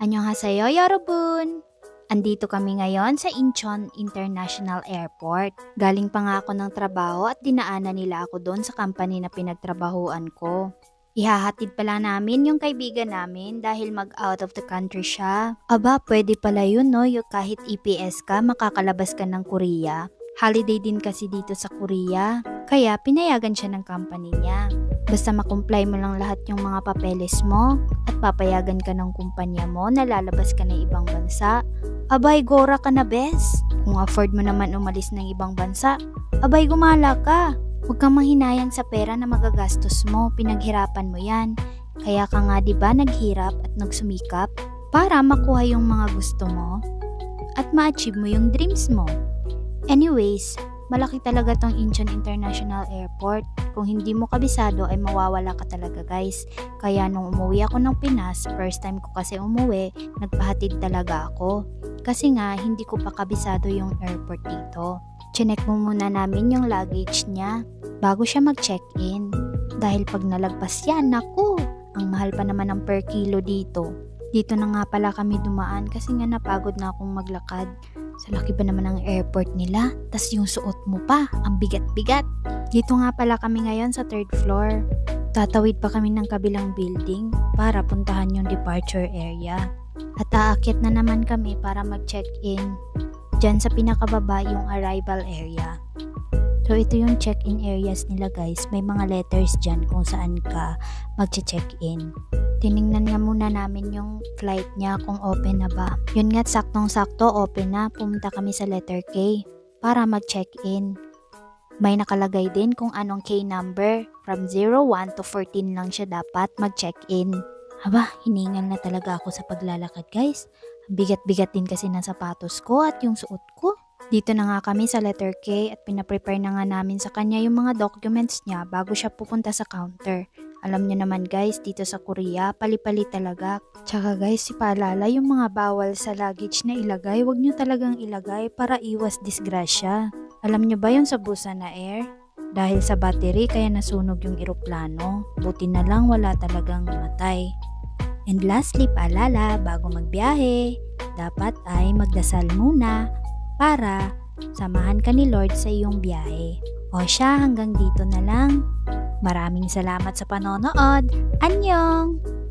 Annyeonghaseyo, 여러분! Andito kami ngayon sa Incheon International Airport. Galing pa nga ako ng trabaho at dinaanan nila ako doon sa company na pinagtrabahuan ko. Ihahatid pala namin yung kaibigan namin dahil mag-out of the country siya. Aba, pwede pala yun no, yung kahit EPS ka, makakalabas ka ng Korea. Holiday din kasi dito sa Korea, kaya pinayagan siya ng company niya. Basta makumply mo lang lahat yung mga papeles mo at papayagan ka ng kumpanya mo na lalabas ka ng ibang bansa. Abay, gora ka na bes. Kung afford mo naman umalis ng ibang bansa, abay gumala ka. Huwag kang mahinayang sa pera na magagastos mo, pinaghirapan mo yan. Kaya ka nga diba naghirap at nagsumikap para makuha yung mga gusto mo at ma-achieve mo yung dreams mo. Anyways, malaki talaga tong Incheon International Airport. Kung hindi mo kabisado ay mawawala ka talaga guys. Kaya nung umuwi ako ng Pinas, first time ko kasi umuwi, nagpahatid talaga ako. Kasi nga, hindi ko pa kabisado yung airport dito. Chinek mo muna namin yung luggage niya bago siya mag-check-in. Dahil pag nalagpas yan, naku, ang mahal pa naman ng per kilo dito. Dito na nga pala kami dumaan kasi nga napagod na akong maglakad. Sa laki ba naman ang airport nila? Tas yung suot mo pa, ang bigat-bigat. Dito nga pala kami ngayon sa 3rd floor. Tatawid pa kami ng kabilang building para puntahan yung departure area. At aakyat na naman kami para mag-check-in. Diyan sa pinakababa yung arrival area. So ito yung check-in areas nila guys. May mga letters dyan kung saan ka mag-check-in. Tiningnan nga muna namin yung flight niya kung open na ba. Yun nga, saktong-sakto open na. Pumunta kami sa letter K para mag-check-in. May nakalagay din kung anong K number. From 01 to 14 lang siya dapat mag-check-in. Aba, hiningal na talaga ako sa paglalakad guys. Bigat-bigat din kasi ng sapatos ko at yung suot ko. Dito na nga kami sa letter K at pinaprepare na nga namin sa kanya yung mga documents niya bago siya pupunta sa counter. Alam nyo naman guys, dito sa Korea, pali-pali talaga. Tsaka guys, ipaalala yung mga bawal sa luggage na ilagay, wag nyo talagang ilagay para iwas disgrasya. Alam nyo ba yun sa Busan Air? Dahil sa battery kaya nasunog yung eroplano. Buti na lang wala talagang matay. And lastly, paalala, bago magbiyahe, dapat ay magdasal muna para samahan ka ni Lord sa iyong biyahe. O siya, hanggang dito na lang. Maraming salamat sa panonood. Annyeong!